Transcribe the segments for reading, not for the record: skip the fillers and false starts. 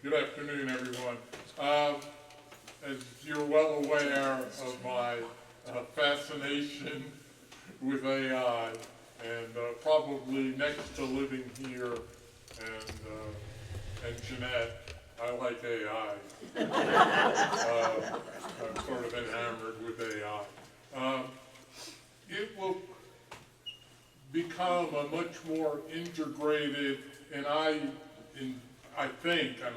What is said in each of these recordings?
Good afternoon, everyone. As you're well aware of my fascination with AI, and probably next to living here and Jeanette, I like AI. I'm sort of enamored with AI. It will become a much more integrated, and I think, and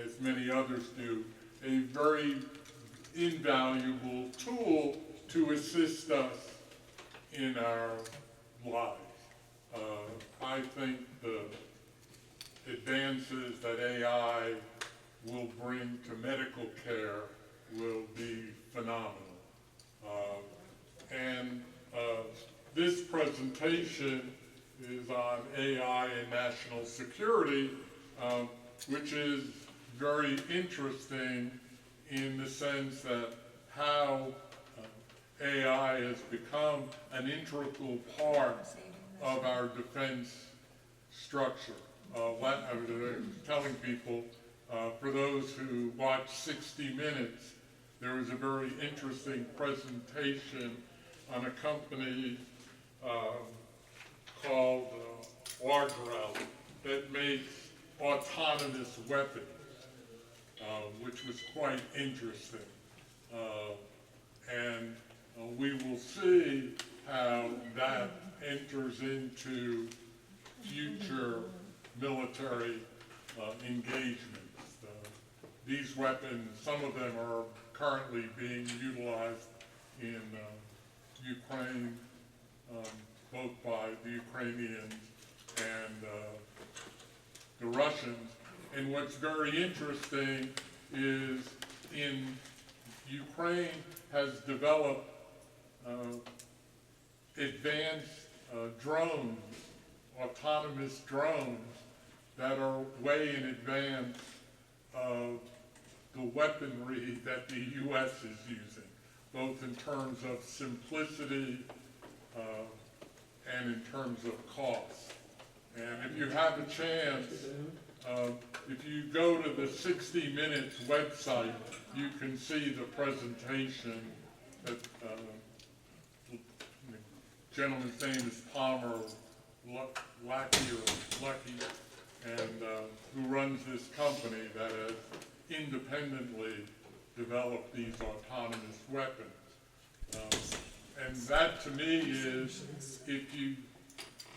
as many others do, a very invaluable tool to assist us in our lives. I think the advances that AI will bring to medical care will be phenomenal. This presentation is on AI and national security, which is very interesting in the sense that how AI has become an integral part of our defense structure. I was telling people, for those who watch 60 Minutes, there was a very interesting presentation on a company called Argrel that makes autonomous weapons, which was quite interesting. We will see how that enters into future military engagements. These weapons, some of them are currently being utilized in Ukraine, both by the Ukrainians and the Russians. And what's very interesting is in Ukraine has developed advanced drones, autonomous drones that are way in advance of the weaponry that the U.S. is using, both in terms of simplicity and in terms of cost. And if you have a chance, if you go to the 60 Minutes website, you can see the presentation that the gentleman's name is Palmer Lucky, and who runs this company that has independently developed these autonomous weapons. And that to me is,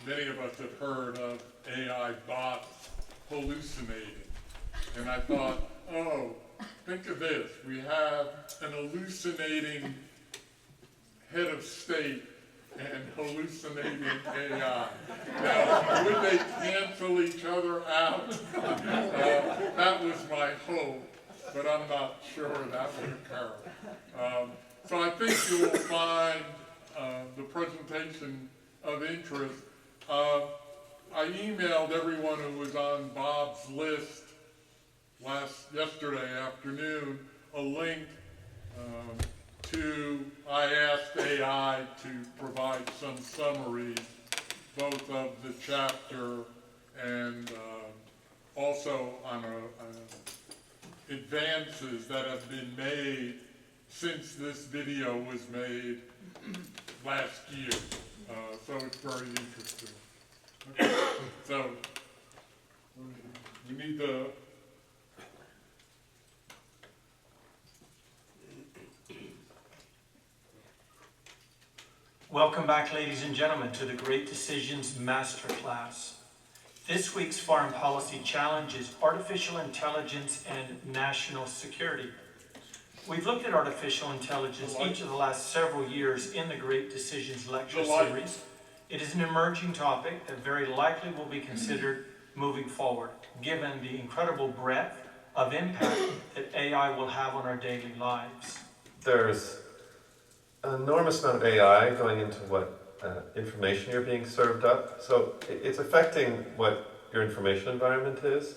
many of us have heard of AI bots hallucinating. And I thought, oh, think of this. We have an hallucinating head of state and hallucinating AI. Now, would they cancel each other out? That was my hope, but I'm not sure that would occur. So I think you will find the presentation of interest. I emailed everyone who was on Bob's list yesterday afternoon a link I asked AI to provide some summaries, both of the chapter and also on advances that have been made since this video was made last year. So it's very interesting. Okay. So we need the Welcome back, ladies and gentlemen, to the Great Decisions Masterclass. This week's foreign policy challenge is artificial intelligence and national security. We've looked at artificial intelligence each of the last several years in the Great Decisions lecture series. It is an emerging topic that very likely will be considered moving forward, given the incredible breadth of impact that AI will have on our daily lives. There's an enormous amount of AI going into what information you're being served up. So it's affecting what your information environment is.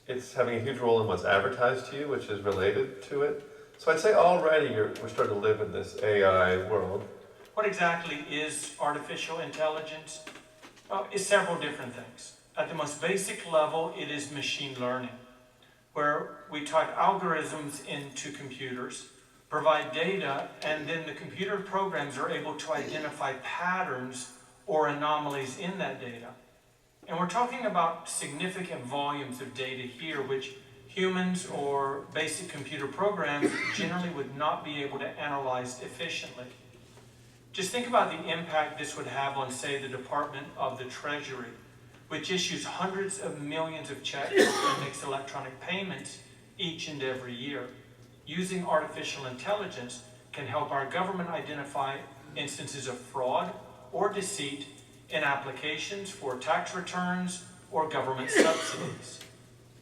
It's having a huge role in what's advertised to you, which is related to it. So I'd say already we're starting to live in this AI world. What exactly is artificial intelligence? Well, it's several different things. At the most basic level, it is machine learning. where we type algorithms into computers, provide data, and then the computer programs are able to identify patterns or anomalies in that data. And we're talking about significant volumes of data here, which humans or basic computer programs generally would not be able to analyze efficiently. Just think about the impact this would have on, say, the Department of the Treasury, which issues hundreds of millions of checks and makes electronic payments each and every year. Using artificial intelligence can help our government identify instances of fraud or deceit in applications for tax returns or government subsidies.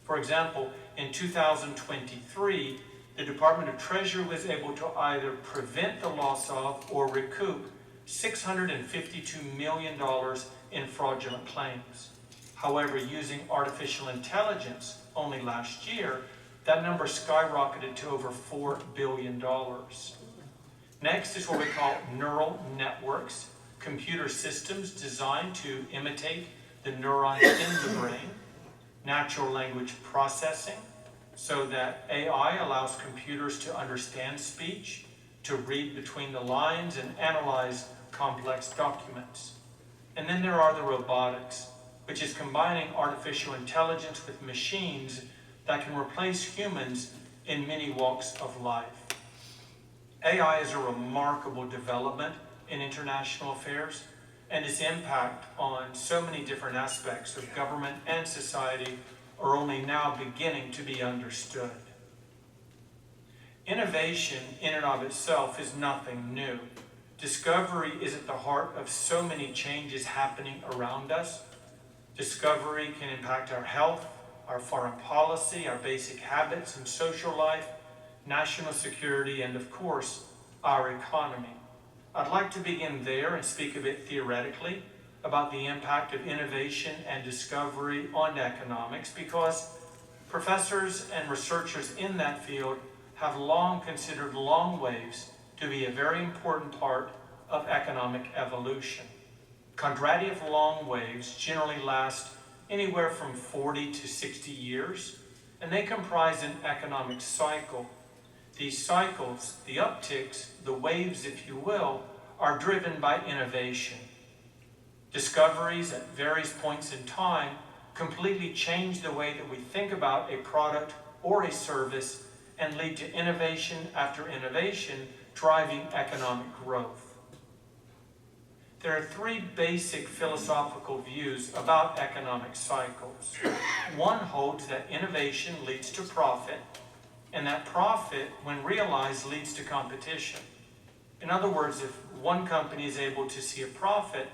For example, in 2023, the Department of Treasury was able to either prevent the loss of or recoup $652 million in fraudulent claims. However, using artificial intelligence only last year, that number skyrocketed to over $4 billion. Next is what we call neural networks, computer systems designed to imitate the neurons in the brain. Natural language processing, so that AI allows computers to understand speech, to read between the lines and analyze complex documents. And then there are the robotics, which is combining artificial intelligence with machines that can replace humans in many walks of life. AI is a remarkable development in international affairs, and its impact on so many different aspects of government and society are only now beginning to be understood. Innovation in and of itself is nothing new. Discovery is at the heart of so many changes happening around us. Discovery can impact our health, our foreign policy, our basic habits and social life, national security, and of course, our economy. I'd like to begin there and speak a bit theoretically about the impact of innovation and discovery on economics, because professors and researchers in that field have long considered long waves to be a very important part of economic evolution. Quadratic long waves generally last anywhere from 40 to 60 years, and they comprise an economic cycle. These cycles, the upticks, the waves, if you will, are driven by innovation. Discoveries at various points in time completely change the way that we think about a product or a service and lead to innovation after innovation, driving economic growth. There are three basic philosophical views about economic cycles. One holds that innovation leads to profit, and that profit, when realized, leads to competition. In other words, if one company is able to see a profit,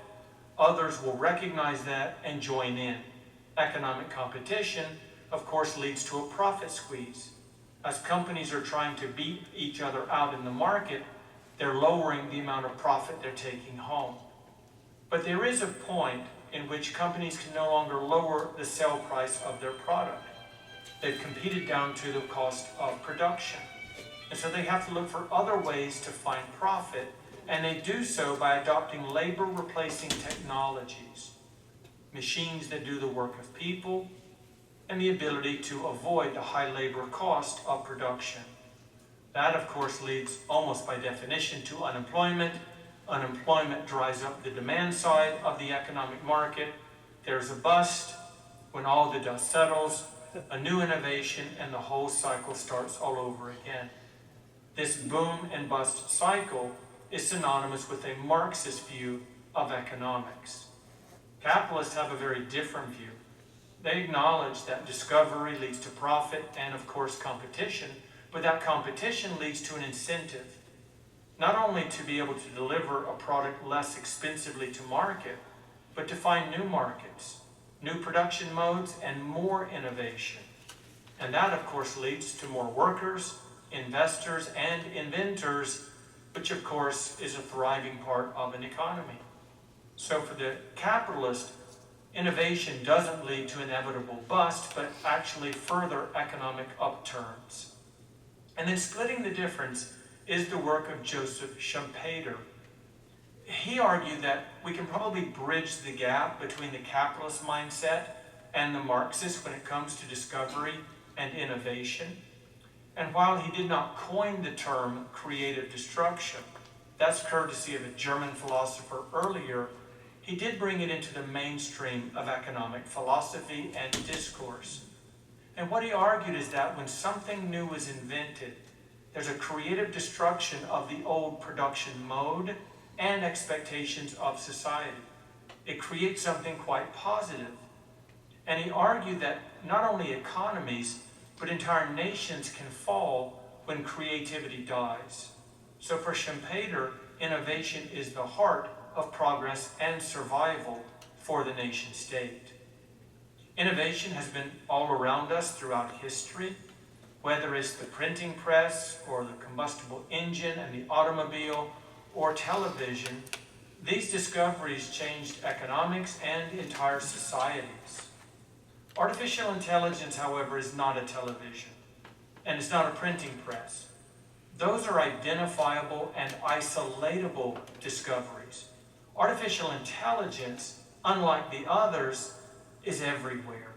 others will recognize that and join in. Economic competition, of course, leads to a profit squeeze. As companies are trying to beat each other out in the market, they're lowering the amount of profit they're taking home. But there is a point in which companies can no longer lower the sale price of their product. They've competed down to the cost of production. And so they have to look for other ways to find profit, and they do so by adopting labor-replacing technologies, machines that do the work of people, and the ability to avoid the high labor cost of production. That, of course, leads almost by definition to unemployment. Unemployment dries up the demand side of the economic market. There's a bust. When all the dust settles, a new innovation, and the whole cycle starts all over again. This boom and bust cycle is synonymous with a Marxist view of economics. Capitalists have a very different view. They acknowledge that discovery leads to profit and, of course, competition, but that competition leads to an incentive, not only to be able to deliver a product less expensively to market, but to find new markets, new production modes, and more innovation. And that, of course, leads to more workers, investors, and inventors, which, of course, is a thriving part of an economy. So for the capitalist, innovation doesn't lead to inevitable bust, but actually further economic upturns. And then splitting the difference is the work of Joseph Schumpeter. He argued that we can probably bridge the gap between the capitalist mindset and the Marxist when it comes to discovery and innovation. And while he did not coin the term creative destruction, that's courtesy of a German philosopher earlier, he did bring it into the mainstream of economic philosophy and discourse. And what he argued is that when something new is invented, there's a creative destruction of the old production mode and expectations of society. It creates something quite positive. And he argued that not only economies, but entire nations can fall when creativity dies. So for Schumpeter, innovation is the heart of progress and survival for the nation state. Innovation has been all around us throughout history, whether it's the printing press or the combustible engine and the automobile or television. These discoveries changed economics and entire societies. Artificial intelligence, however, is not a television, and it's not a printing press. Those are identifiable and isolatable discoveries. Artificial intelligence, unlike the others, is everywhere.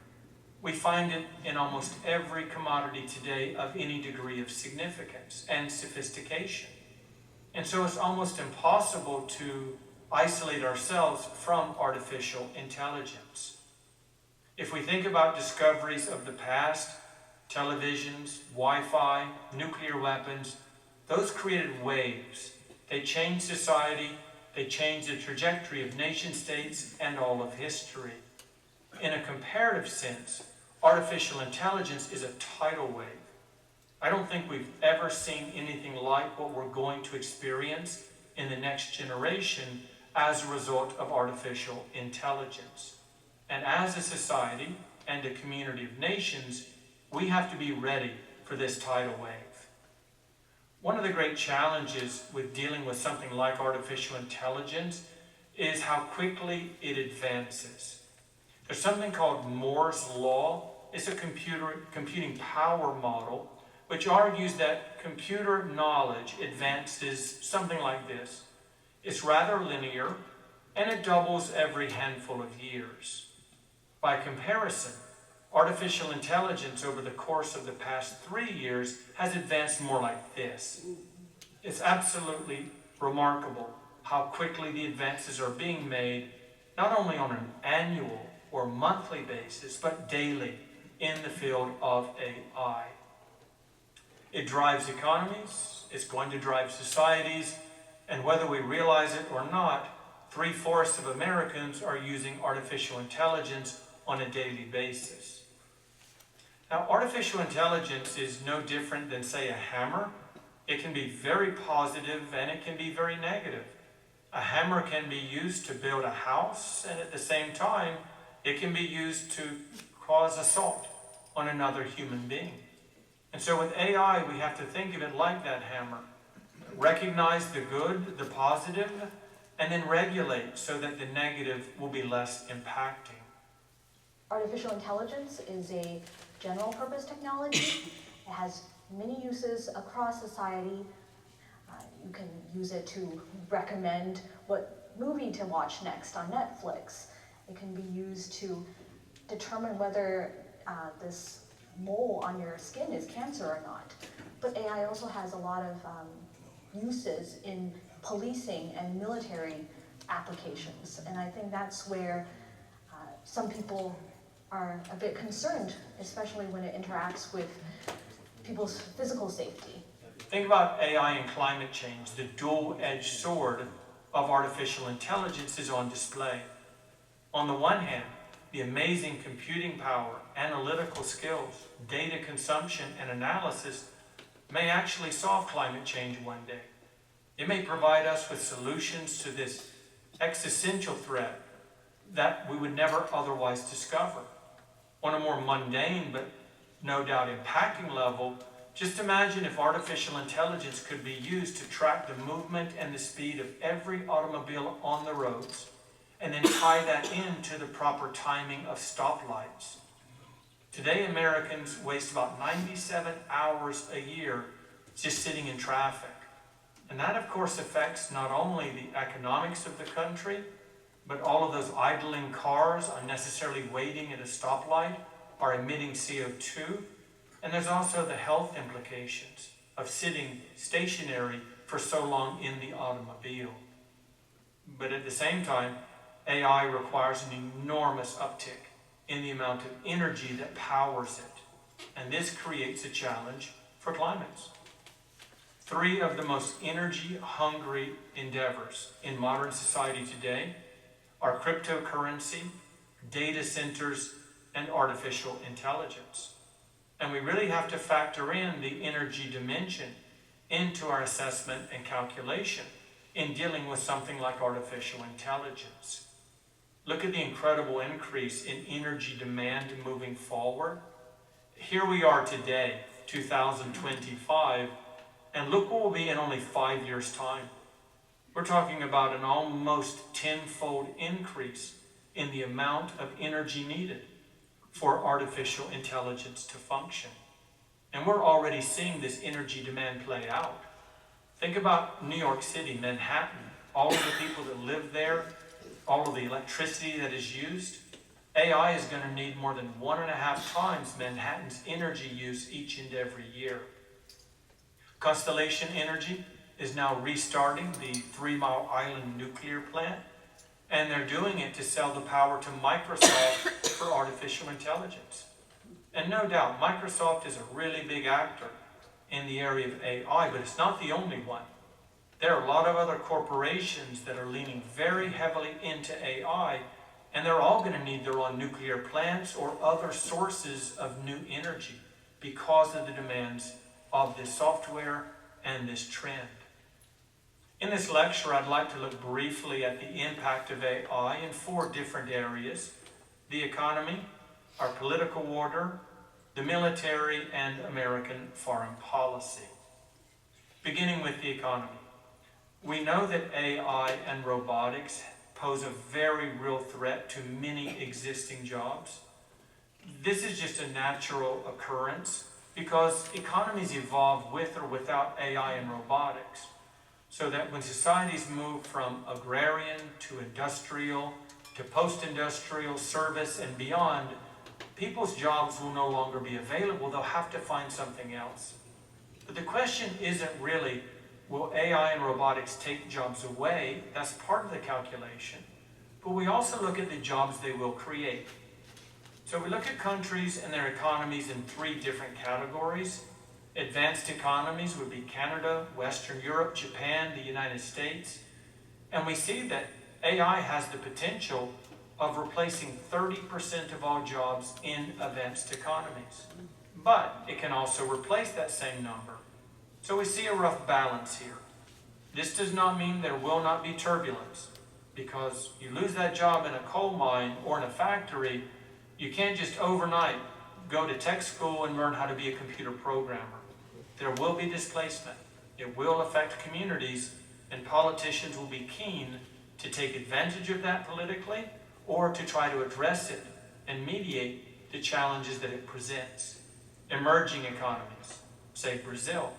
We find it in almost every commodity today of any degree of significance and sophistication. And so it's almost impossible to isolate ourselves from artificial intelligence. If we think about discoveries of the past, televisions, Wi-Fi, nuclear weapons, those created waves. They changed society, they changed the trajectory of nation states and all of history. In a comparative sense, artificial intelligence is a tidal wave. I don't think we've ever seen anything like what we're going to experience in the next generation as a result of artificial intelligence. And as a society and a community of nations, we have to be ready for this tidal wave. One of the great challenges with dealing with something like artificial intelligence is how quickly it advances. There's something called Moore's Law. It's a computing power model, which argues that computer knowledge advances something like this. It's rather linear, and it doubles every handful of years. By comparison, artificial intelligence over the course of the past 3 years has advanced more like this. It's absolutely remarkable how quickly the advances are being made, not only on an annual or monthly basis, but daily in the field of AI. It drives economies, it's going to drive societies, and whether we realize it or not, 3/4 of Americans are using artificial intelligence on a daily basis. Now, artificial intelligence is no different than, say, a hammer. It can be very positive and it can be very negative. A hammer can be used to build a house, and at the same time, it can be used to cause assault on another human being. And so with AI, we have to think of it like that hammer. Recognize the good, the positive, and then regulate so that the negative will be less impacting. Artificial intelligence is a general purpose technology. It has many uses across society. You can use it to recommend what movie to watch next on Netflix. It can be used to determine whether this mole on your skin is cancer or not. But AI also has a lot of uses in policing and military applications. And I think that's where some people are a bit concerned, especially when it interacts with people's physical safety. Think about AI and climate change. The dual-edged sword of artificial intelligence is on display. On the one hand, the amazing computing power, analytical skills, data consumption, and analysis may actually solve climate change one day. It may provide us with solutions to this existential threat that we would never otherwise discover. On a more mundane but no doubt impacting level, just imagine if artificial intelligence could be used to track the movement and the speed of every automobile on the roads, and then tie that into the proper timing of stoplights. Today, Americans waste about 97 hours a year just sitting in traffic. And that, of course, affects not only the economics of the country, but all of those idling cars unnecessarily waiting at a stoplight are emitting CO2. And there's also the health implications of sitting stationary for so long in the automobile. But at the same time, AI requires an enormous uptick in the amount of energy that powers it. And this creates a challenge for climates. 3 of the most energy-hungry endeavors in modern society today are cryptocurrency, data centers, and artificial intelligence. And we really have to factor in the energy dimension into our assessment and calculation in dealing with something like artificial intelligence. Look at the incredible increase in energy demand moving forward. Here we are today, 2025, and look what we'll be in only 5 years' time. We're talking about an almost 10-fold increase in the amount of energy needed for artificial intelligence to function. And we're already seeing this energy demand play out. Think about New York City, Manhattan, all of the people that live there, all of the electricity that is used. AI is going to need more than 1.5 times Manhattan's energy use each and every year. Constellation Energy is now restarting the 3 Mile Island nuclear plant, and they're doing it to sell the power to Microsoft for artificial intelligence. And no doubt, Microsoft is a really big actor in the area of AI, but it's not the only one. There are a lot of other corporations that are leaning very heavily into AI, and they're all going to need their own nuclear plants or other sources of new energy because of the demands of this software and this trend. In this lecture, I'd like to look briefly at the impact of AI in 4 different areas: the economy, our political order, the military, and American foreign policy. Beginning with the economy. We know that AI and robotics pose a very real threat to many existing jobs. This is just a natural occurrence because economies evolve with or without AI and robotics. So that when societies move from agrarian to industrial to post-industrial service and beyond, people's jobs will no longer be available. They'll have to find something else. But the question isn't really, will AI and robotics take jobs away? That's part of the calculation. But we also look at the jobs they will create. So we look at countries and their economies in 3 different categories. Advanced economies would be Canada, Western Europe, Japan, the United States. And we see that AI has the potential of replacing 30% of all jobs in advanced economies. But it can also replace that same number. So we see a rough balance here. This does not mean there will not be turbulence, because you lose that job in a coal mine or in a factory, you can't just overnight go to tech school and learn how to be a computer programmer. There will be displacement. It will affect communities, and politicians will be keen to take advantage of that politically or to try to address it and mediate the challenges that it presents. Emerging economies, say Brazil,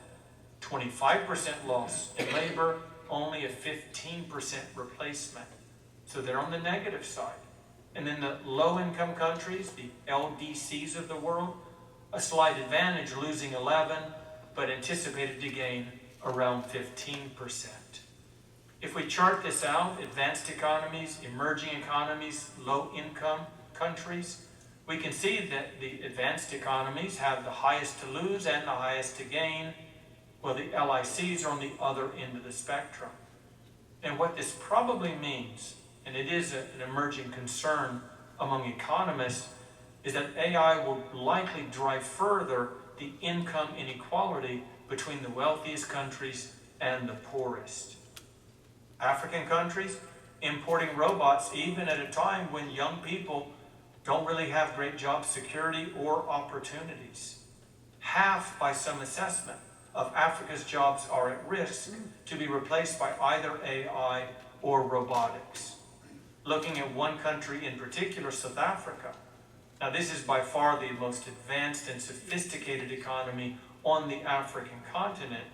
25% loss in labor, only a 15% replacement. So they're on the negative side. And then the low-income countries, the LDCs of the world, a slight advantage, losing 11, but anticipated to gain around 15%. If we chart this out, advanced economies, emerging economies, low-income countries, we can see that the advanced economies have the highest to lose and the highest to gain, while the LICs are on the other end of the spectrum. And what this probably means, and it is an emerging concern among economists, is that AI will likely drive further the income inequality between the wealthiest countries and the poorest. African countries importing robots even at a time when young people don't really have great job security or opportunities. Half, by some assessment, of Africa's jobs are at risk to be replaced by either AI or robotics. Looking at one country in particular, South Africa. Now, this is by far the most advanced and sophisticated economy on the African continent.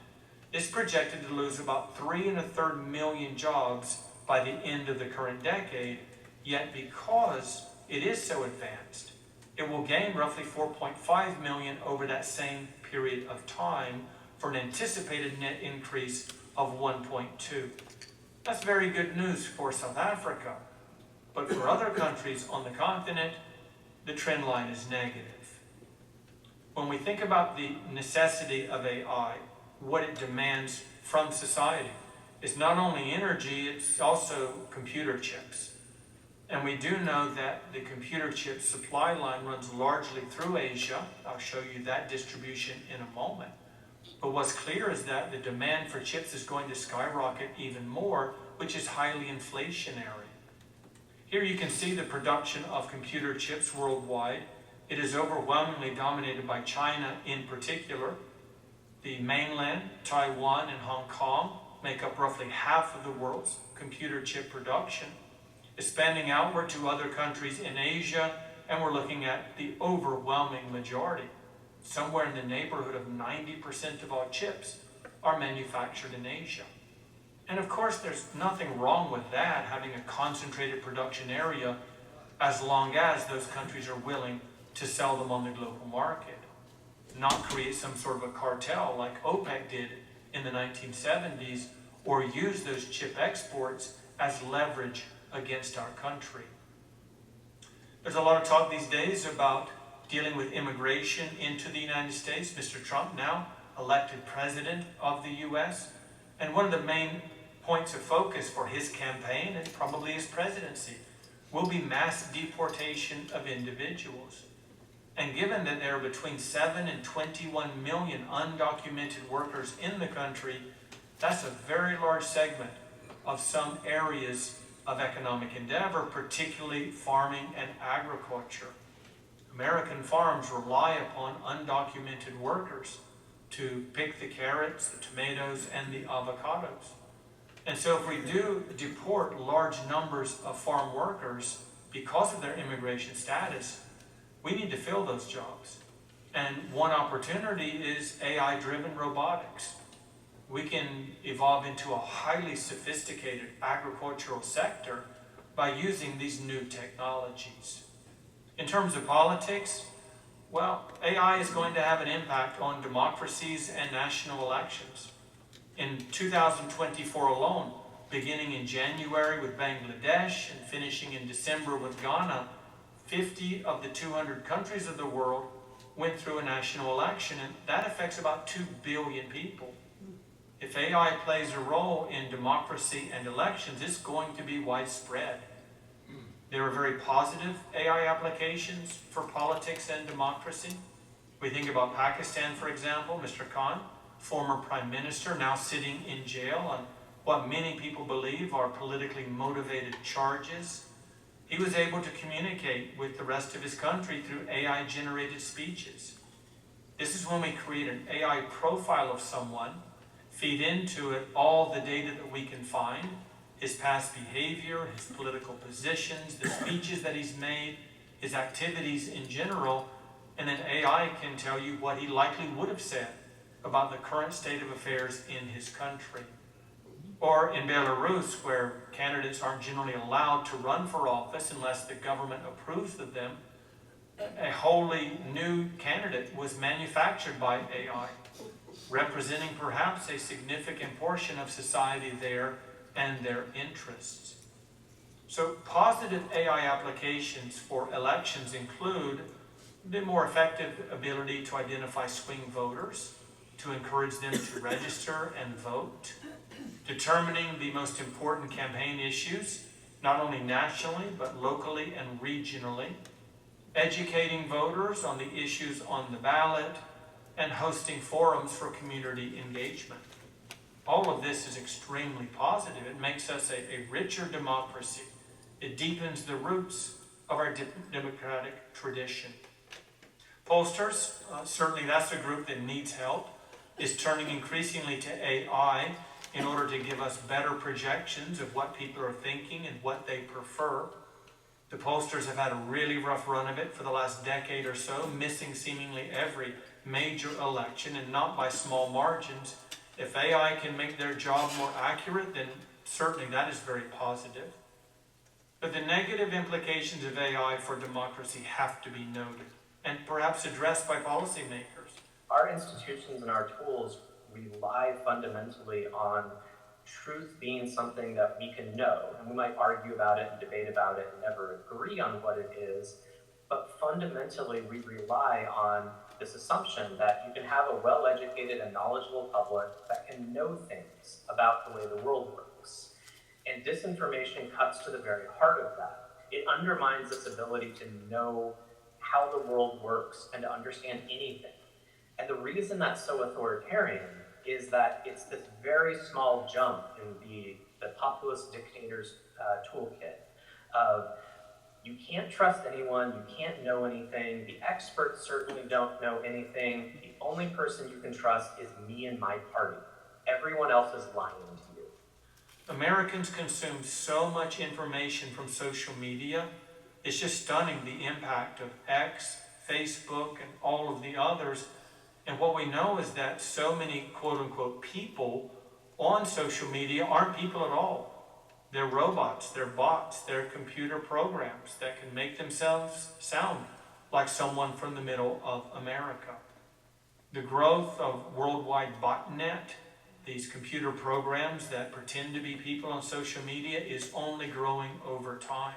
It's projected to lose about 3.25 million jobs by the end of the current decade, yet because it is so advanced, It will gain roughly 4.5 million over that same period of time for an anticipated net increase of 1.2. That's very good news for South Africa. But for other countries on the continent, the trend line is negative. When we think about the necessity of AI, what it demands from society, it's not only energy, it's also computer chips. And we do know that the computer chip supply line runs largely through Asia. I'll show you that distribution in a moment. But what's clear is that the demand for chips is going to skyrocket even more, which is highly inflationary. Here you can see the production of computer chips worldwide. It is overwhelmingly dominated by China in particular. The mainland, Taiwan, and Hong Kong make up roughly half of the world's computer chip production. Expanding outward to other countries in Asia, and we're looking at the overwhelming majority. Somewhere in the neighborhood of 90% of all chips are manufactured in Asia. And of course, there's nothing wrong with that, having a concentrated production area, as long as those countries are willing to sell them on the global market, not create some sort of a cartel like OPEC did in the 1970s, or use those chip exports as leverage against our country. There's a lot of talk these days about dealing with immigration into the United States. Mr. Trump, now elected president of the U.S., and one of the main points of focus for his campaign and probably his presidency will be mass deportation of individuals. And given that there are between 7 and 21 million undocumented workers in the country, that's a very large segment of some areas of economic endeavor, particularly farming and agriculture. American farms rely upon undocumented workers to pick the carrots, the tomatoes, and the avocados. And so if we do deport large numbers of farm workers because of their immigration status, we need to fill those jobs. And one opportunity is AI-driven robotics. We can evolve into a highly sophisticated agricultural sector by using these new technologies. In terms of politics, well, AI is going to have an impact on democracies and national elections. In 2024 alone, beginning in January with Bangladesh and finishing in December with Ghana, 50 of the 200 countries of the world went through a national election, and that affects about 2 billion people. If AI plays a role in democracy and elections, it's going to be widespread. There are very positive AI applications for politics and democracy. We think about Pakistan, for example. Mr. Khan, former prime minister, now sitting in jail on what many people believe are politically motivated charges. He was able to communicate with the rest of his country through AI-generated speeches. This is when we create an AI profile of someone, feed into it all the data that we can find, his past behavior, his political positions, the speeches that he's made, his activities in general, and then AI can tell you what he likely would have said about the current state of affairs in his country. Or in Belarus, where candidates aren't generally allowed to run for office unless the government approves of them, a wholly new candidate was manufactured by AI, representing perhaps a significant portion of society there and their interests. So positive AI applications for elections include the more effective ability to identify swing voters, to encourage them to register and vote, determining the most important campaign issues, not only nationally, but locally and regionally, educating voters on the issues on the ballot, and hosting forums for community engagement. All of this is extremely positive. It makes us a richer democracy. It deepens the roots of our democratic tradition. Pollsters, certainly that's a group that needs help, is turning increasingly to AI in order to give us better projections of what people are thinking and what they prefer. The pollsters have had a really rough run of it for the last decade or so, missing seemingly every major election, and not by small margins. If AI can make their job more accurate, then certainly that is very positive. But the negative implications of AI for democracy have to be noted and perhaps addressed by policymakers. Our institutions and our tools rely fundamentally on truth being something that we can know, and we might argue about it and debate about it and never agree on what it is, but fundamentally we rely on this assumption that you can have a well-educated and knowledgeable public that can know things about the way the world works. And disinformation cuts to the very heart of that. It undermines its ability to know how the world works and to understand anything. And the reason that's so authoritarian is that it's this very small jump in the populist dictator's toolkit of you can't trust anyone, you can't know anything, the experts certainly don't know anything, the only person you can trust is me and my party. Everyone else is lying to you. Americans consume so much information from social media. It's just stunning the impact of X, Facebook, and all of the others. And what we know is that so many quote-unquote people on social media aren't people at all. They're robots, they're bots, they're computer programs that can make themselves sound like someone from the middle of America. The growth of worldwide botnet, these computer programs that pretend to be people on social media, is only growing over time.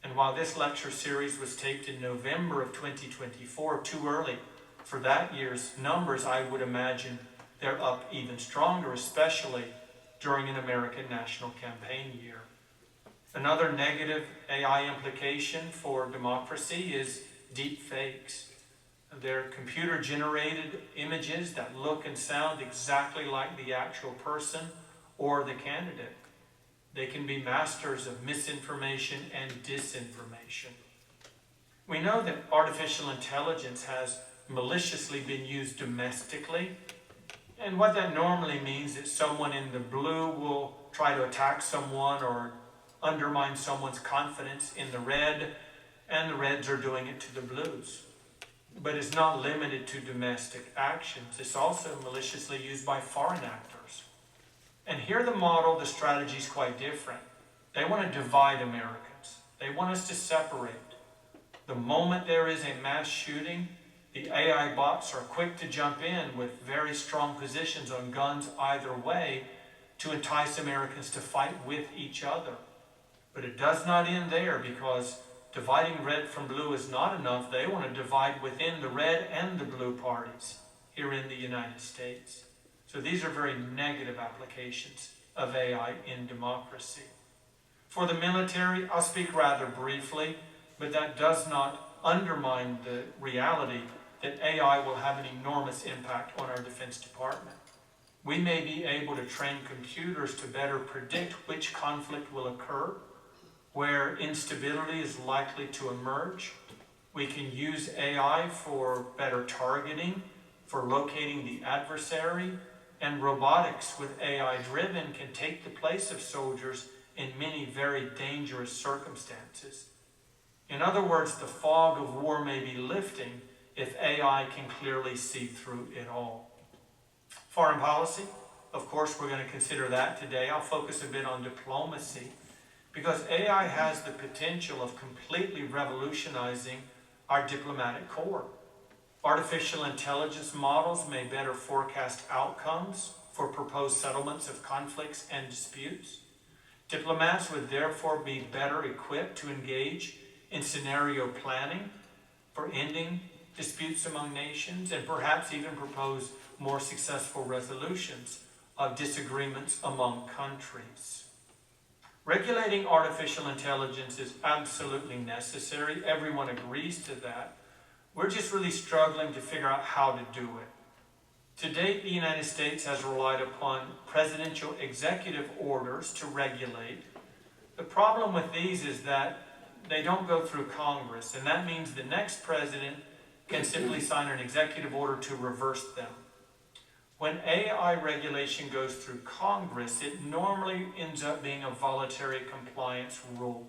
And while this lecture series was taped in November of 2024, too early for that year's numbers, I would imagine they're up even stronger, especially during an American national campaign year. Another negative AI implication for democracy is deep fakes. They're computer-generated images that look and sound exactly like the actual person or the candidate. They can be masters of misinformation and disinformation. We know that artificial intelligence has maliciously been used domestically. And what that normally means is someone in the blue will try to attack someone or undermine someone's confidence in the red, and the reds are doing it to the blues. But it's not limited to domestic actions. It's also maliciously used by foreign actors. And here the strategy is quite different. They want to divide Americans. They want us to separate. The moment there is a mass shooting, the AI bots are quick to jump in with very strong positions on guns either way to entice Americans to fight with each other. But it does not end there, because dividing red from blue is not enough. They want to divide within the red and the blue parties here in the United States. So these are very negative applications of AI in democracy. For the military, I'll speak rather briefly, but that does not undermine the reality that AI will have an enormous impact on our Defense Department. We may be able to train computers to better predict which conflict will occur, where instability is likely to emerge. We can use AI for better targeting, for locating the adversary, and robotics with AI-driven can take the place of soldiers in many very dangerous circumstances. In other words, the fog of war may be lifting if AI can clearly see through it all. Foreign policy, of course, we're going to consider that today. I'll focus a bit on diplomacy, because AI has the potential of completely revolutionizing our diplomatic corps. Artificial intelligence models may better forecast outcomes for proposed settlements of conflicts and disputes. Diplomats would therefore be better equipped to engage in scenario planning for ending disputes among nations, and perhaps even propose more successful resolutions of disagreements among countries. Regulating artificial intelligence is absolutely necessary. Everyone agrees to that. We're just really struggling to figure out how to do it. To date, the United States has relied upon presidential executive orders to regulate. The problem with these is that they don't go through Congress, and that means the next president can simply sign an executive order to reverse them. When AI regulation goes through Congress, it normally ends up being a voluntary compliance rule.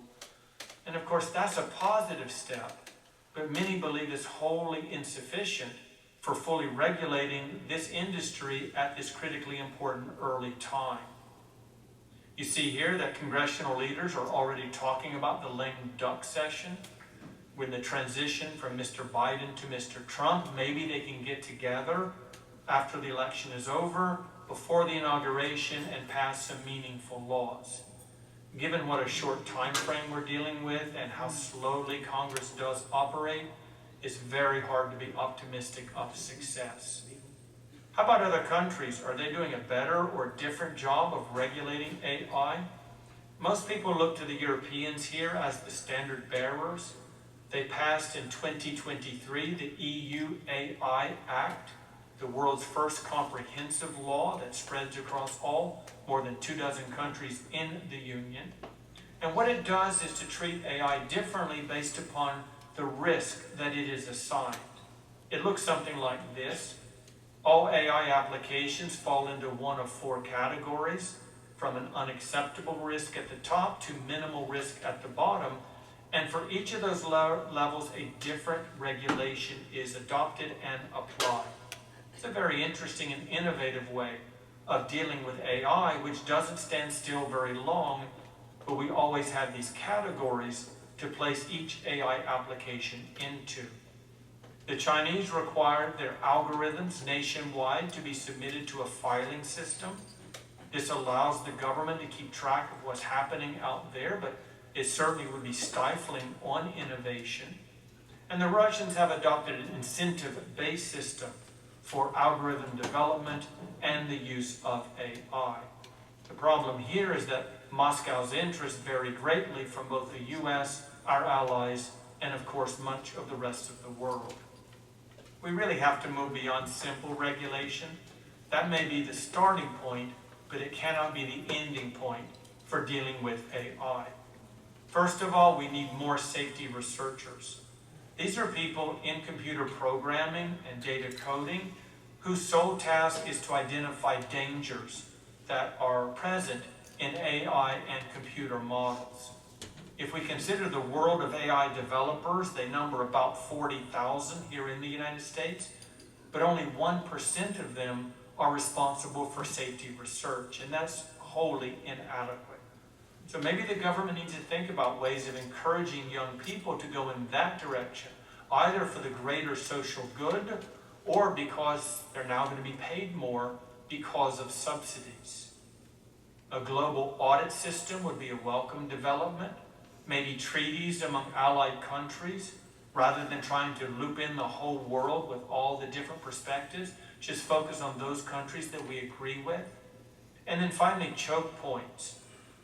And of course, that's a positive step, but many believe it's wholly insufficient for fully regulating this industry at this critically important early time. You see here that congressional leaders are already talking about the lame duck session. With the transition from Mr. Biden to Mr. Trump, maybe they can get together after the election is over, before the inauguration, and pass some meaningful laws. Given what a short time frame we're dealing with and how slowly Congress does operate, it's very hard to be optimistic of success. How about other countries? Are they doing a better or different job of regulating AI? Most people look to the Europeans here as the standard bearers. They passed in 2023 the EU AI Act, the world's first comprehensive law that spreads across more than 24 countries in the Union. And what it does is to treat AI differently based upon the risk that it is assigned. It looks something like this. All AI applications fall into one of 4 categories, from an unacceptable risk at the top to minimal risk at the bottom. And for each of those levels, a different regulation is adopted and applied. It's a very interesting and innovative way of dealing with AI, which doesn't stand still very long, but we always have these categories to place each AI application into. The Chinese required their algorithms nationwide to be submitted to a filing system. This allows the government to keep track of what's happening out there, but it certainly would be stifling on innovation. And the Russians have adopted an incentive-based system for algorithm development and the use of AI. The problem here is that Moscow's interests vary greatly from both the US, our allies, and of course much of the rest of the world. We really have to move beyond simple regulation. That may be the starting point, but it cannot be the ending point for dealing with AI. First of all, we need more safety researchers. These are people in computer programming and data coding whose sole task is to identify dangers that are present in AI and computer models. If we consider the world of AI developers, they number about 40,000 here in the United States, but only 1% of them are responsible for safety research, and that's wholly inadequate. So maybe the government needs to think about ways of encouraging young people to go in that direction, either for the greater social good or because they're now going to be paid more because of subsidies. A global audit system would be a welcome development. Maybe treaties among allied countries, rather than trying to loop in the whole world with all the different perspectives, just focus on those countries that we agree with. And then finally, choke points.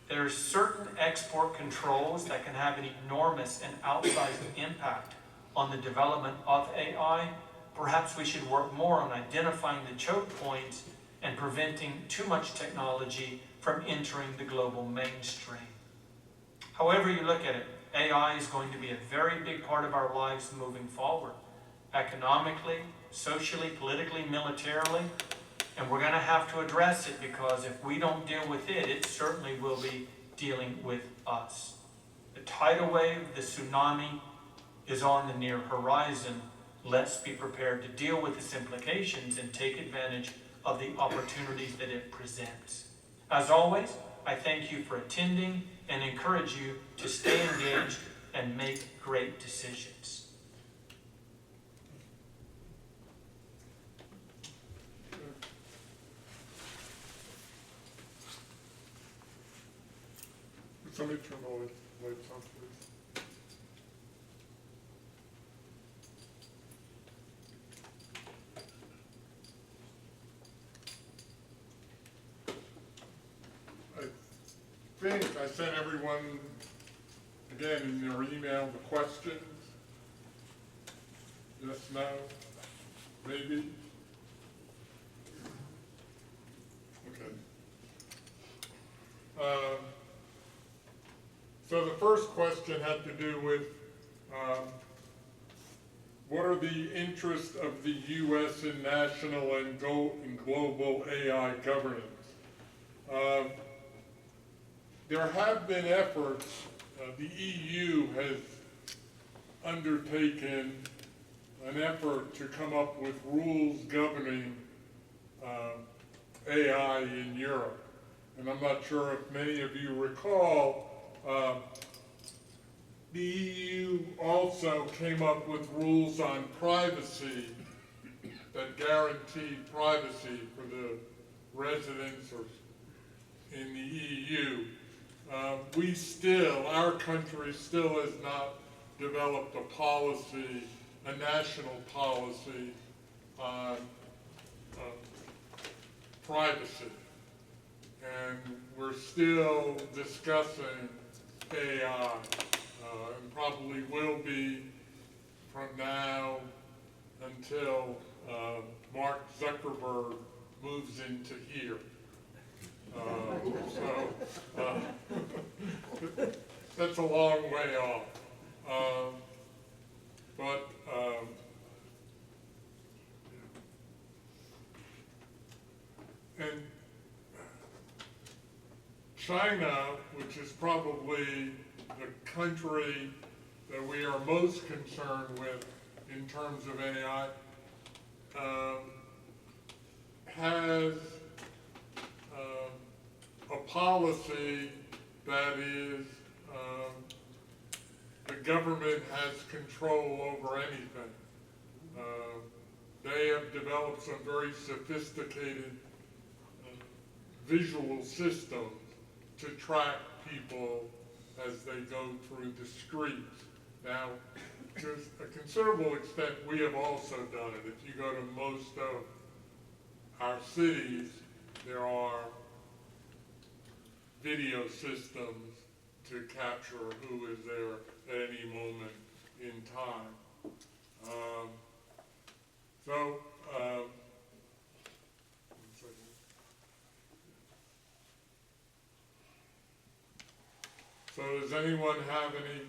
There are certain export controls that can have an enormous and outsized impact on the development of AI. Perhaps we should work more on identifying the choke points and preventing too much technology from entering the global mainstream. However you look at it, AI is going to be a very big part of our lives moving forward, economically, socially, politically, militarily, and we're going to have to address it because if we don't deal with it, it certainly will be dealing with us. The tidal wave, the tsunami, is on the near horizon. Let's be prepared to deal with its implications and take advantage of the opportunities that it presents. As always, I thank you for attending and encourage you to stay engaged and make great decisions. Would somebody turn the lights on, please? I think I sent everyone, again, in their email, the questions. Yes, no, maybe? Okay. So the first question had to do with what are the interests of the U.S. in national and global AI governance? There have been efforts, the EU has undertaken an effort to come up with rules governing AI in Europe. and I'm not sure if many of you recall, the EU also came up with rules on privacy that guarantee privacy for the residents or in the EU. Our country still has not developed a policy, a national policy on privacy. And we're still discussing AI, and probably will be from now until Mark Zuckerberg moves into here. That's a long way off. But and China, which is probably the country that we are most concerned with in terms of AI, has a policy that is the government has control over anything. They have developed some very sophisticated visual systems to track people as they go through the streets. Now, to a considerable extent, we have also done it. If you go to most of our cities, there are video systems to capture who is there at any moment in time. So does anyone have any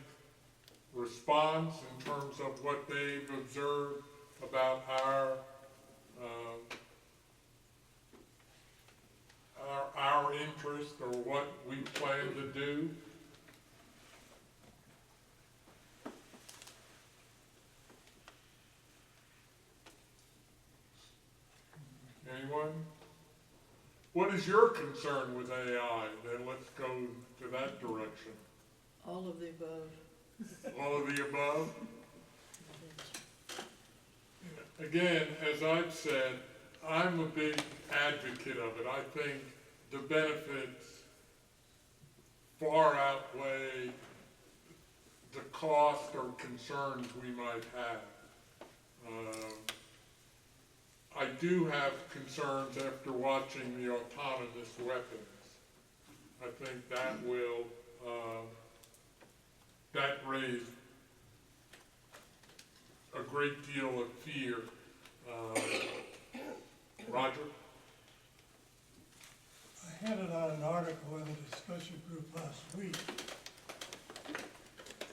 response in terms of what they've observed about our interest or what we plan to do? Anyone? What is your concern with AI? Then let's go to that direction. All of the above. All of the above? Again, as I've said, I'm a big advocate of it. I think the benefits far outweigh the cost or concerns we might have. I do have concerns after watching the autonomous weapons. I think that will, that raised a great deal of fear. Roger? I handed out an article in a discussion group last week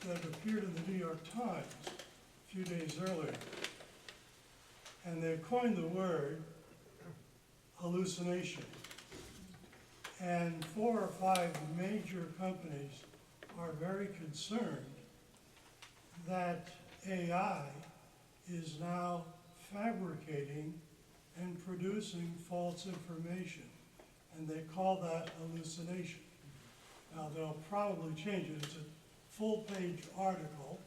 that appeared in the New York Times a few days earlier. And they coined the word hallucination. And 4 or 5 major companies are very concerned that AI is now fabricating and producing false information. And they call that hallucination. Now they'll probably change it. It's a full-page article.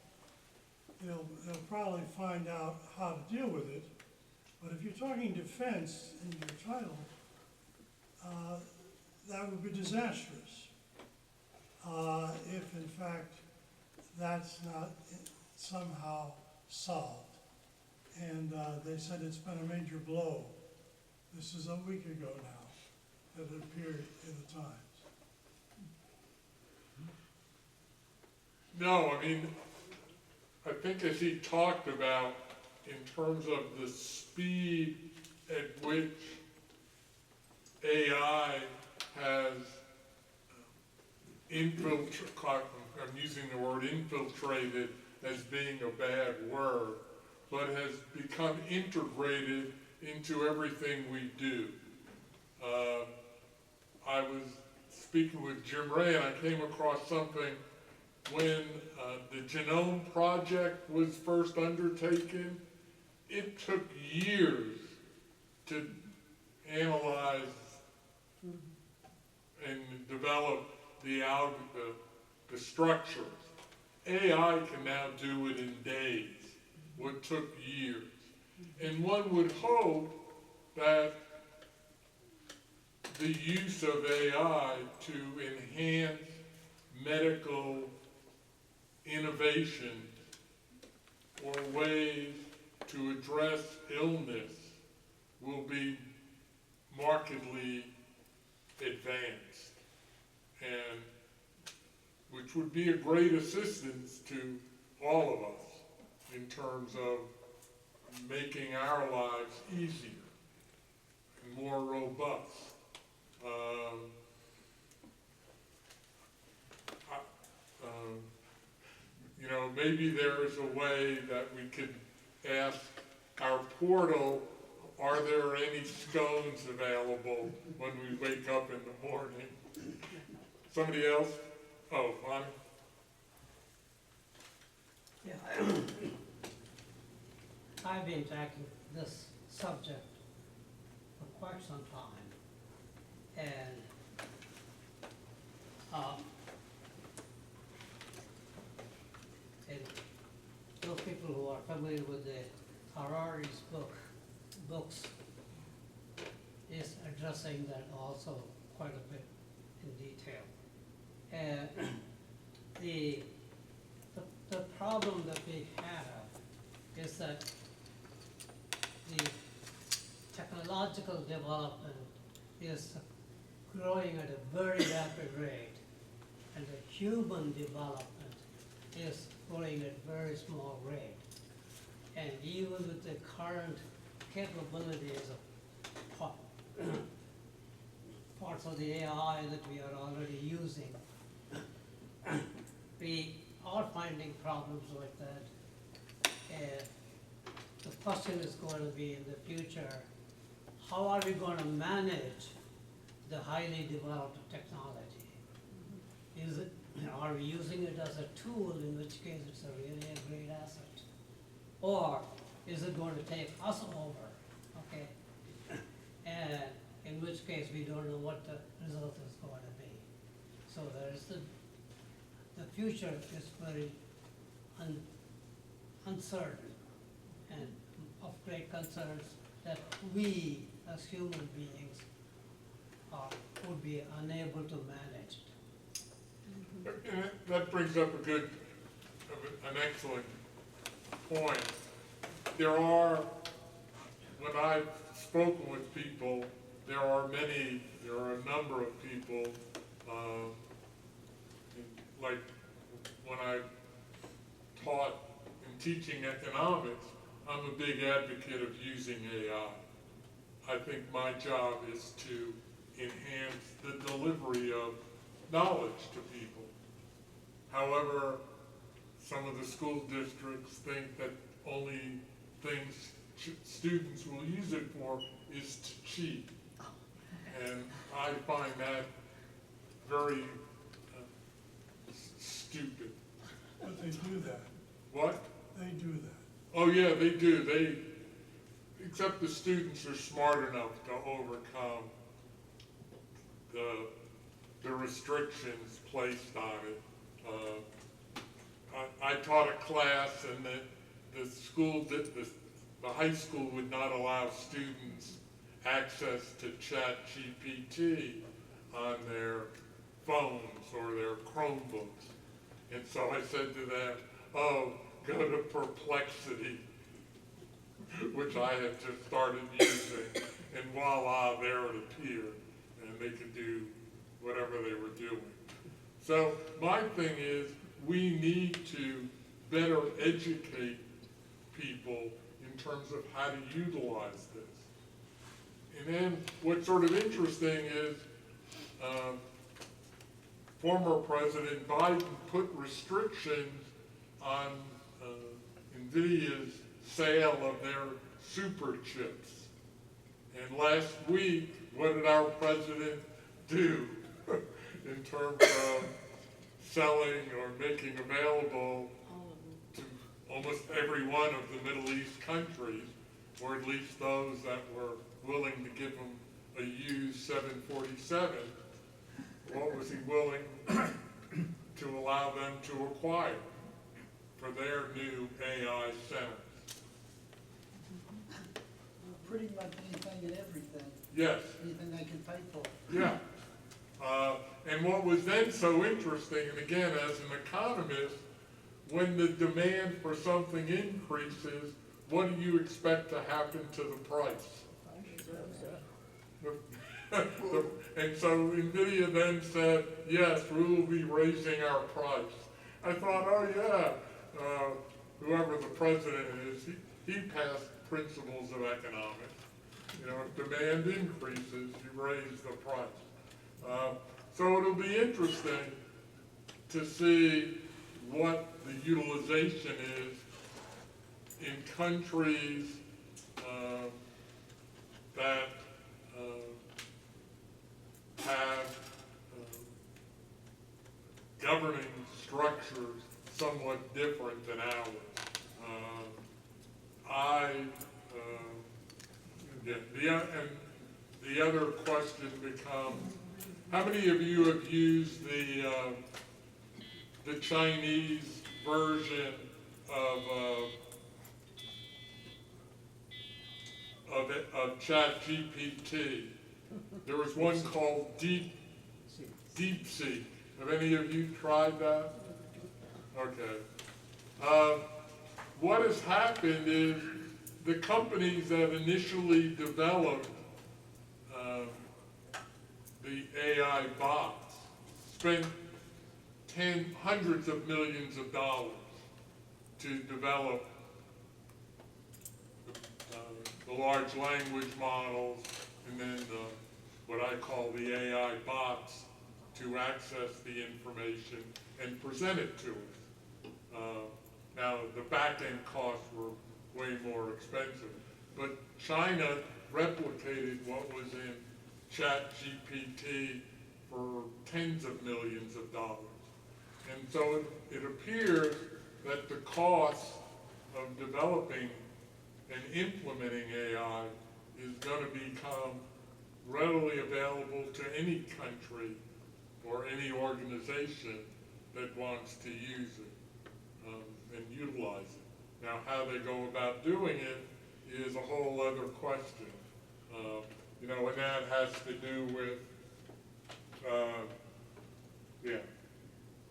They'll probably find out how to deal with it. But if you're talking defense in your title, that would be disastrous. If in fact that's not somehow solved. And they said it's been a major blow. This is a week ago now that it appeared in the Times. No, I mean, I think as he talked about in terms of the speed at which AI has I'm using the word infiltrated as being a bad word, but has become integrated into everything we do. I was speaking with Jim Ray and I came across something when the Genome Project was first undertaken. It took years to analyze and develop the structures. AI can now do it in days, what took years. And one would hope that the use of AI to enhance medical innovation or ways to address illness will be markedly advanced, and which would be a great assistance to all of us in terms of making our lives easier and more robust. You know, maybe there is a way that we could ask our portal, are there any scones available when we wake up in the morning? Somebody else? Oh, Bonnie? Yeah, I've been tracking this subject for quite some time, and and those people who are familiar with the Harari's books is addressing that also quite a bit in detail. And the problem that we have is that the technological development is growing at a very rapid rate, and the human development is growing at a very small rate. And even with the current capabilities of parts of the AI that we are already using, we are finding problems like that. And the question is going to be in the future, how are we going to manage the highly developed technology? Are we using it as a tool, in which case it's a really a great asset? Or is it going to take us over, okay? And in which case we don't know what the result is going to be. So there is the future is very uncertain and of great concerns that we as human beings would be unable to manage it. And that brings up an excellent point. There are, when I've spoken with people, there are a number of people, like when I taught in teaching economics, I'm a big advocate of using AI. I think my job is to enhance the delivery of knowledge to people. However, some of the school districts think that only things students will use it for is to cheat. And I find that very stupid. But they do that. What? They do that. Oh yeah, they do. Except the students are smart enough to overcome the restrictions placed on it. I taught a class, and the high school would not allow students access to ChatGPT on their phones or their Chromebooks. And so I said to them, oh, go to Perplexity, which I had just started using, and voila, there it appeared, and they could do whatever they were doing. So my thing is, we need to better educate people in terms of how to utilize this. And then what's sort of interesting is former President Biden put restrictions on NVIDIA's sale of their super chips. And last week, what did our president do in terms of selling or making available to almost every one of the Middle East countries, or at least those that were willing to give them a used 747, what was he willing to allow them to acquire for their new AI center? Pretty much anything and everything, Yes, anything they can pay for. yeah. And what was then so interesting, and again, as an economist, when the demand for something increases, what do you expect to happen to the price? And so NVIDIA then said, yes, we will be raising our price. I thought, oh yeah, whoever the president is, he passed principles of economics. You know, if demand increases, you raise the price. So it'll be interesting to see what the utilization is in countries that have governing structures somewhat different than ours. And the other question becomes, how many of you have used the Chinese version of ChatGPT? There was one called DeepSeek. Have any of you tried that? Okay. What has happened is the companies that initially developed the AI bots spent hundreds of millions of dollars to develop the large language models and then what I call the AI bots to access the information and present it to us. Now, the back-end costs were way more expensive, but China replicated what was in ChatGPT for tens of millions of dollars. And so it appears that the cost of developing and implementing AI is going to become readily available to any country or any organization that wants to use it and utilize it. Now, how they go about doing it is a whole other question. You know, and that has to do with,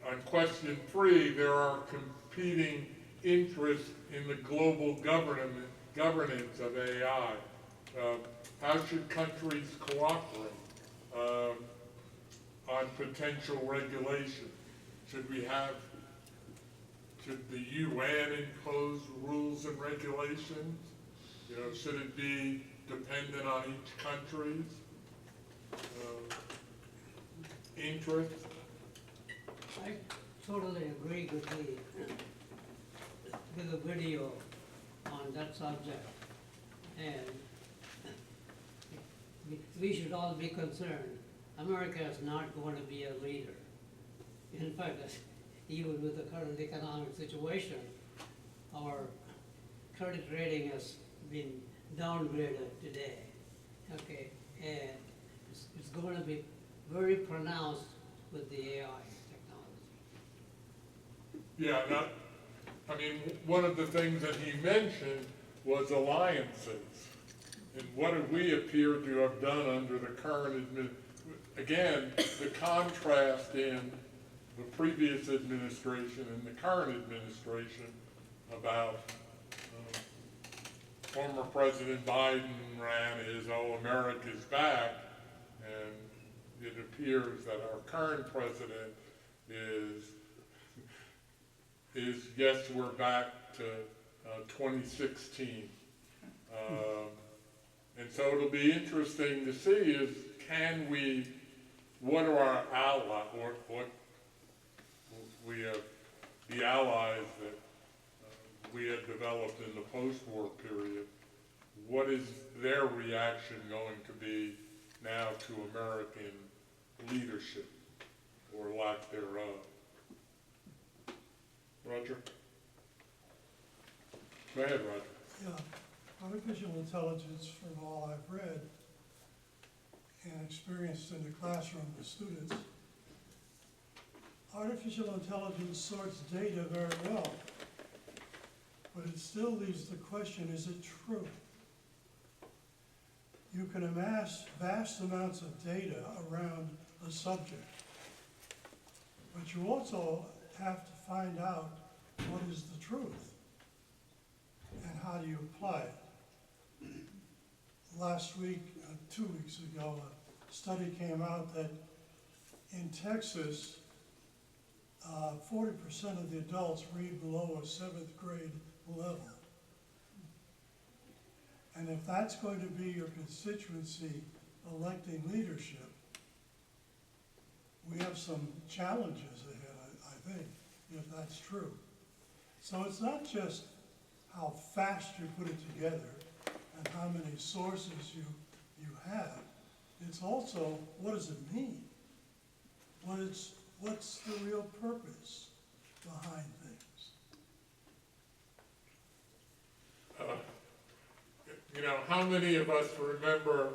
On question 3, there are competing interests in the global governance of AI. How should countries cooperate on potential regulation? Should the UN impose rules and regulations? You know, should it be dependent on each country's interest? I totally agree with the video on that subject, and we should all be concerned. America is not going to be a leader. In fact, even with the current economic situation, our credit rating has been downgraded today. Okay, and it's going to be very pronounced with the AI technology. Yeah, I mean, one of the things that he mentioned was alliances. And what do we appear to have done under the current administration? Again, the contrast in the previous administration and the current administration about former President Biden ran is, oh, America's back, and it appears that our current president is yes, we're back to 2016. And so it'll be interesting to see is, what are our allies, what we have, the allies that we had developed in the post-war period, what is their reaction going to be now to American leadership, or lack thereof? Roger? Go ahead, Roger. Yeah, artificial intelligence, from all I've read and experienced in the classroom with students, artificial intelligence sorts data very well, but it still leaves the question, is it true? You can amass vast amounts of data around a subject, but you also have to find out what is the truth and how do you apply it. Last week, 2 weeks ago, a study came out that in Texas, 40% of the adults read below a 7th grade level. And if that's going to be your constituency electing leadership, we have some challenges ahead, I think, if that's true. So it's not just how fast you put it together and how many sources you have. It's also, what does it mean? What's the real purpose behind things? You know, how many of us remember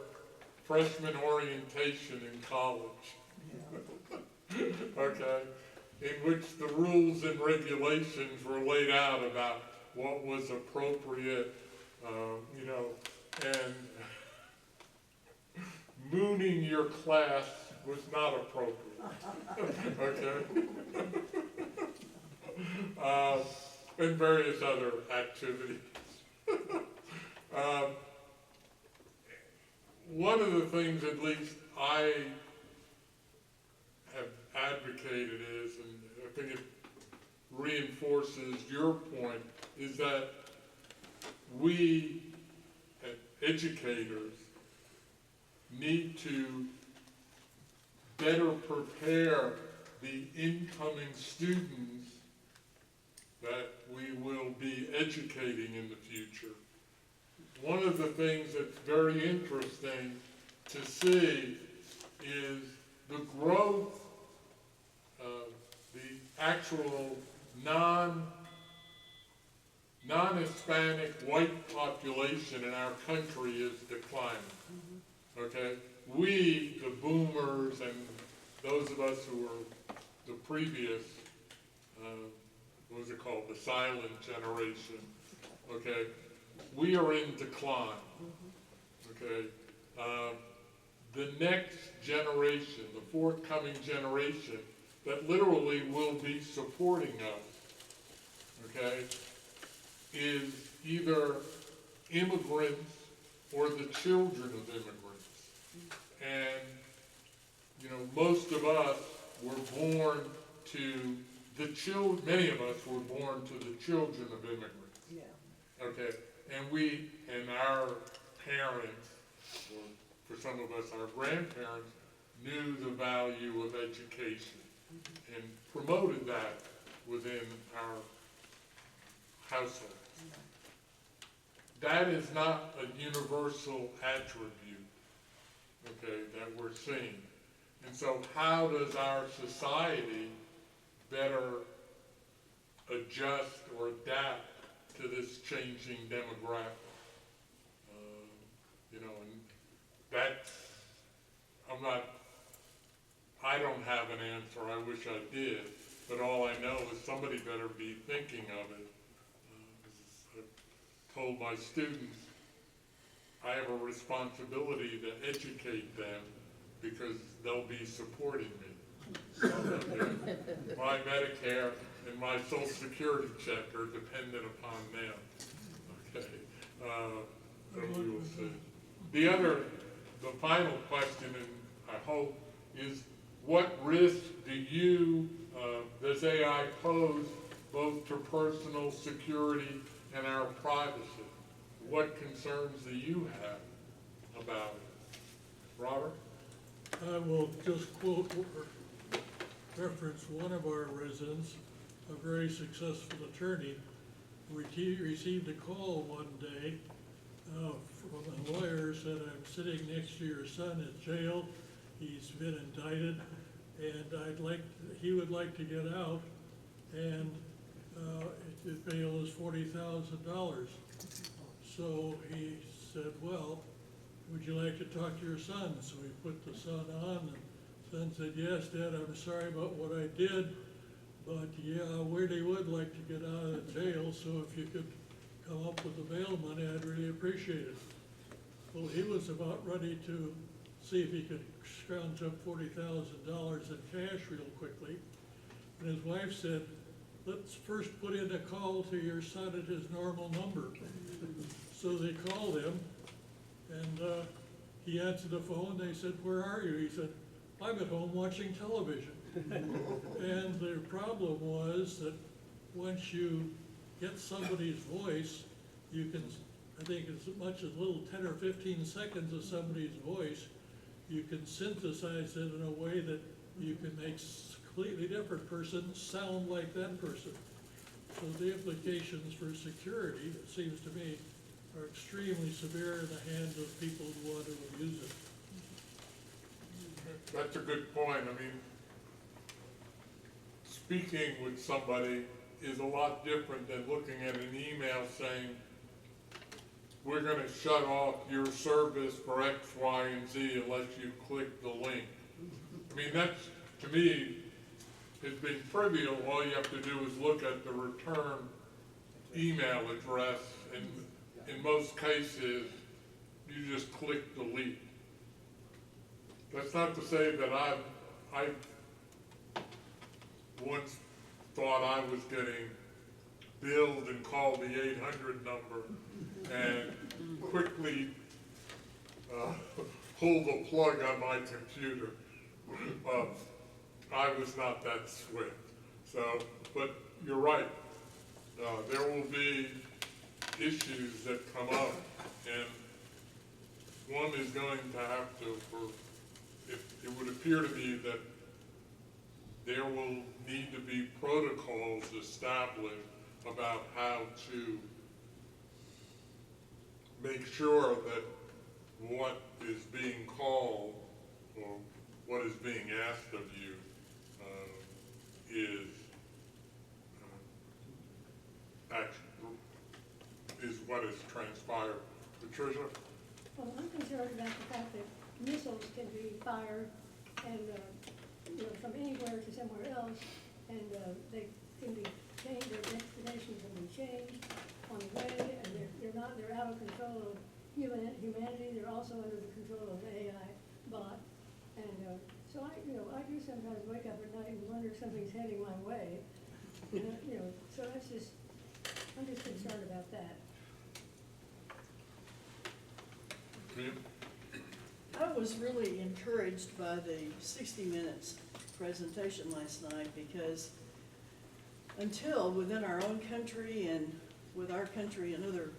freshman orientation in college? Okay, in which the rules and regulations were laid out about what was appropriate, you know, and mooning your class was not appropriate. Okay? And various other activities. One of the things, at least I have advocated is, and I think it reinforces your point, is that we, educators, need to better prepare the incoming students that we will be educating in the future. One of the things that's very interesting to see is the growth of the actual non-Hispanic white population in our country is declining. Okay? We, the boomers, and those of us who were the previous, what was it called, the silent generation, okay, we are in decline, okay? The next generation, the forthcoming generation, that literally will be supporting us, okay, is either immigrants or the children of immigrants. And, you know, most of us were born to the children, many of us were born to the children of immigrants. Yeah. Okay, and we, and our parents, or for some of us, our grandparents, knew the value of education and promoted that within our households. That is not a universal attribute, okay, that we're seeing. And so how does our society better adjust or adapt to this changing demographic? You know, and that's, I don't have an answer, I wish I did, but all I know is somebody better be thinking of it. I've told my students I have a responsibility to educate them because they'll be supporting me. My Medicare and my Social Security check are dependent upon them. Okay, so we will see. The final question, and I hope, is what risk does AI pose both to personal security and our privacy? What concerns do you have about it? Robert? I will just quote or reference one of our residents, a very successful attorney, who received a call one day from a lawyer, said, "I'm sitting next to your son in jail. He's been indicted, and he would like to get out, and his bail is $40,000. So he said, "Well, would you like to talk to your son?" So we put the son on, and the son said, "Yes, Dad, I'm sorry about what I did. But yeah, I really would like to get out of the jail, so if you could come up with the bail money, I'd really appreciate it. Well, he was about ready to see if he could scrounge up $40,000 in cash real quickly. And his wife said, let's first put in a call to your son at his normal number. So they called him, and he answered the phone. They said, where are you? He said, I'm at home watching television. And the problem was that once you get somebody's voice, you can, I think as much as little 10 or 15 seconds of somebody's voice, you can synthesize it in a way that you can make a completely different person sound like that person. So the implications for security, it seems to me, are extremely severe in the hands of people who want to abuse it. That's a good point. I mean, speaking with somebody is a lot different than looking at an email saying, we're going to shut off your service for X, Y, and Z unless you click the link. I mean, that's, to me, has been trivial. All you have to do is look at the return email address, and in most cases, you just click delete. That's not to say that I once thought I was getting billed and called the 800 number and quickly pulled the plug on my computer. I was not that swift. So, but you're right. There will be issues that come up, and one is going to have to, it would appear to me that there will need to be protocols established about how to make sure that what is being called or what is being asked of you is what has transpired. Patricia? Well, I'm concerned about the fact that missiles can be fired and, from anywhere to somewhere else, and they can be changed, their destination can be changed on the way, and they're out of control of humanity. They're also under the control of the AI bot. And so I do sometimes wake up at night and wonder if something's heading my way. So I'm just concerned about that. I was really encouraged by the 60 Minutes presentation last night, because until within our own country and with our country and other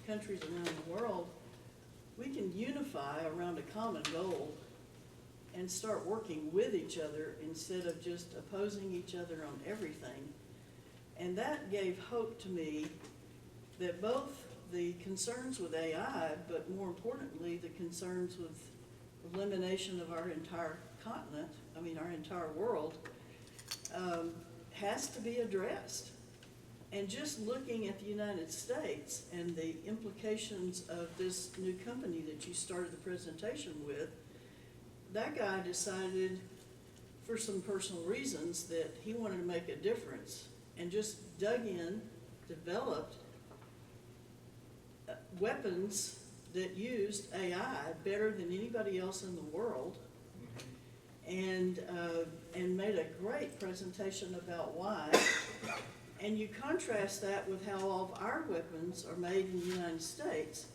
countries around the world, we can unify around a common goal and start working with each other instead of just opposing each other on everything. And that gave hope to me that both the concerns with AI, but more importantly, the concerns with elimination of our entire continent, our entire world, has to be addressed. And just looking at the United States and the implications of this new company that you started the presentation with, that guy decided for some personal reasons that he wanted to make a difference and just dug in, developed weapons that used AI better than anybody else in the world, and made a great presentation about why. And you contrast that with how all of our weapons are made in the United States.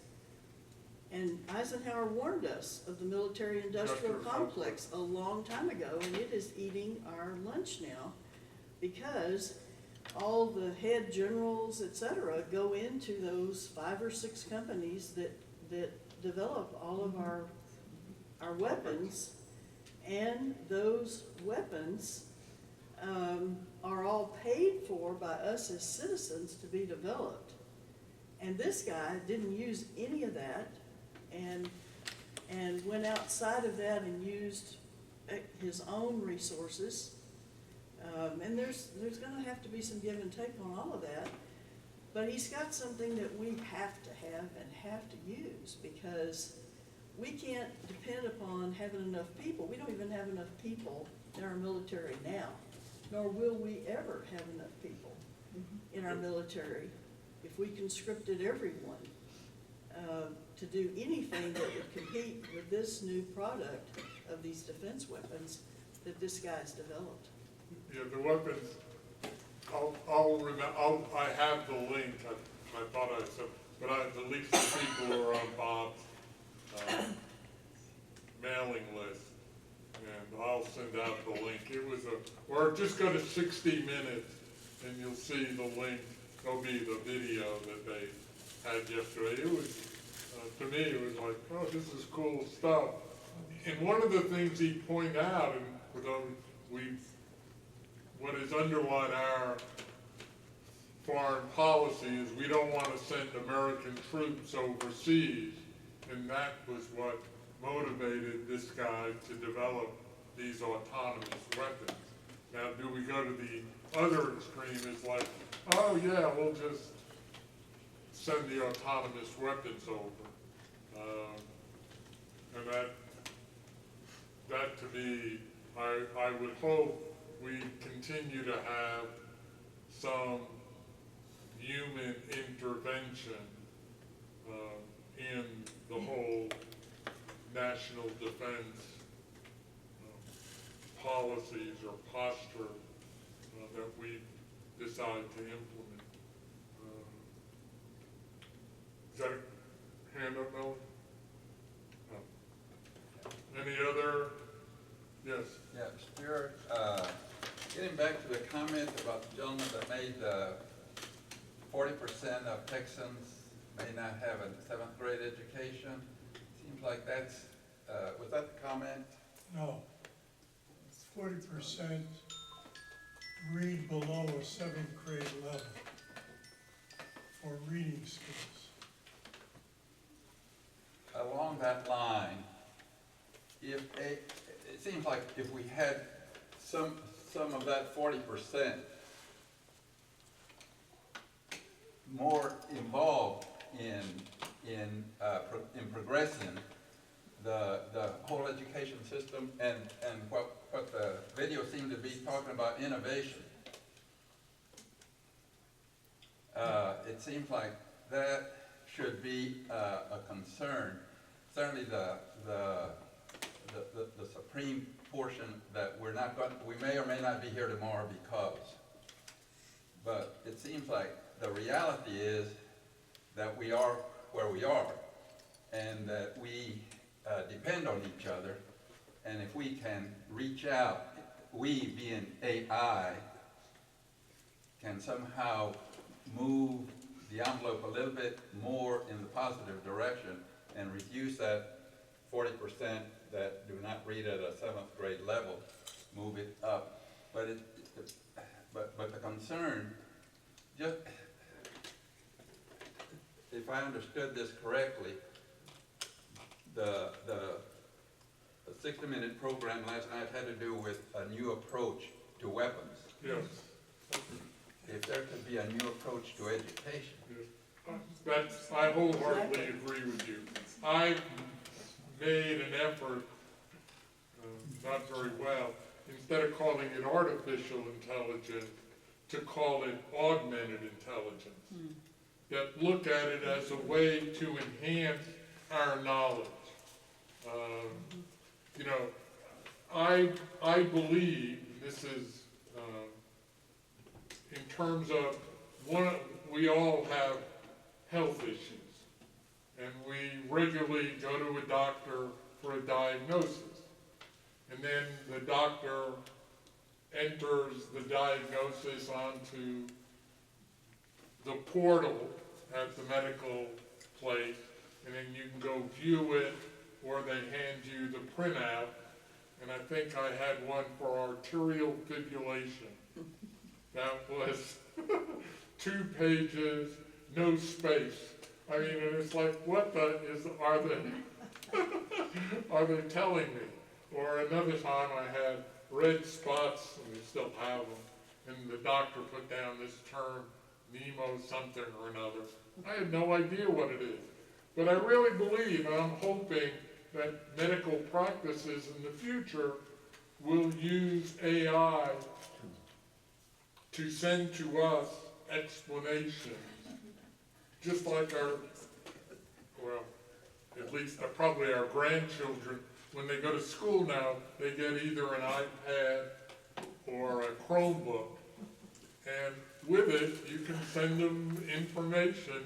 And Eisenhower warned us of the military-industrial complex a long time ago, and it is eating our lunch now, because all the head generals, et cetera, go into those 5 or 6 companies that develop all of our weapons, and those weapons are all paid for by us as citizens to be developed. And this guy didn't use any of that, and went outside of that and used his own resources. And there's going to have to be some give and take on all of that. But he's got something that we have to have and have to use, because we can't depend upon having enough people. We don't even have enough people in our military now. nor will we ever have enough people in our military if we conscripted everyone to do anything that would compete with this new product of these defense weapons that this guy's developed. Yeah, the weapons, I have the link, I thought I said, but at least the people who are on Bob's mailing list, and I'll send out the link. It was or just go to 60 Minutes and you'll see the link. There'll be the video that they had yesterday. It was, to me, it was like, oh, this is cool stuff. And one of the things he pointed out, and for those, what has underlined our foreign policy is we don't want to send American troops overseas, and that was what motivated this guy to develop these autonomous weapons. Now, do we go to the other extreme? It's like, oh yeah, we'll just send the autonomous weapons over, and that to me, I would hope we continue to have some human intervention in the whole national defense policies or posture that we decide to implement. Is that a hand up, Melanie? No. Any other? Yes. Yeah, Stuart, getting back to the comment about the gentleman that made 40% of Texans may not have a 7th grade education. Seems like that's, was that the comment? No. 40% read below a 7th grade level for reading skills. Along that line, it seems like if we had some of that 40% more involved in progressing the whole education system and what the video seemed to be talking about, innovation. It seems like that should be a concern. Certainly the supreme portion that we may or may not be here tomorrow because, but it seems like the reality is that we are where we are and that we depend on each other, and if we can reach out, we being AI, can somehow move the envelope a little bit more in the positive direction and reduce that 40% that do not read at a 7th grade level, move it up. But but the concern, just if I understood this correctly, the 60-minute program last night had to do with a new approach to weapons. Yes. If there could be a new approach to education. Yes. I wholeheartedly agree with you. I made an effort, not very well, instead of calling it artificial intelligence, to call it augmented intelligence. That look at it as a way to enhance our knowledge. You know, I believe, and this is in terms of we all have health issues, and we regularly go to a doctor for a diagnosis, and then the doctor enters the diagnosis onto the portal at the medical place, and then you can go view it, or they hand you the printout. And I think I had one for arterial fibrillation. That was 2 pages, no space. I mean, and it's like, what are they telling me? Or another time I had red spots, and we still have them, and the doctor put down this term, Nemo something or another. I had no idea what it is. But I really believe, and I'm hoping, that medical practices in the future will use AI to send to us explanations, just like well, at least probably our grandchildren, when they go to school now, they get either an iPad or a Chromebook. And with it, you can send them information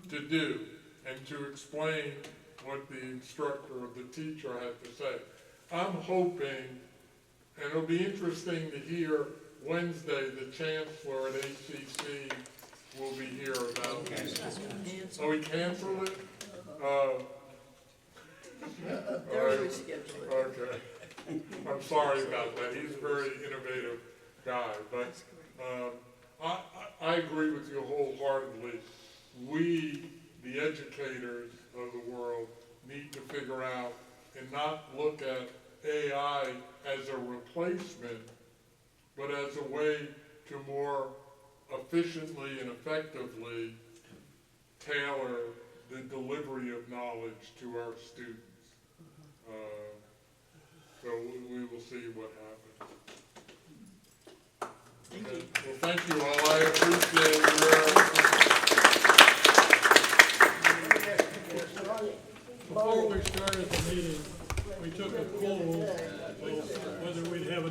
to do and to explain what the instructor or the teacher had to say. I'm hoping, and it'll be interesting to hear Wednesday, the chancellor at ACC will be here about this. Oh, he canceled it? They're rescheduling. Okay. I'm sorry about that. He's a very innovative guy, but I agree with you wholeheartedly. We, the educators of the world, need to figure out and not look at AI as a replacement, but as a way to more efficiently and effectively tailor the delivery of knowledge to our students. So we will see what happens. Thank you. Well, thank you all. I appreciate your... Before we started the meeting, we took a poll whether we'd have a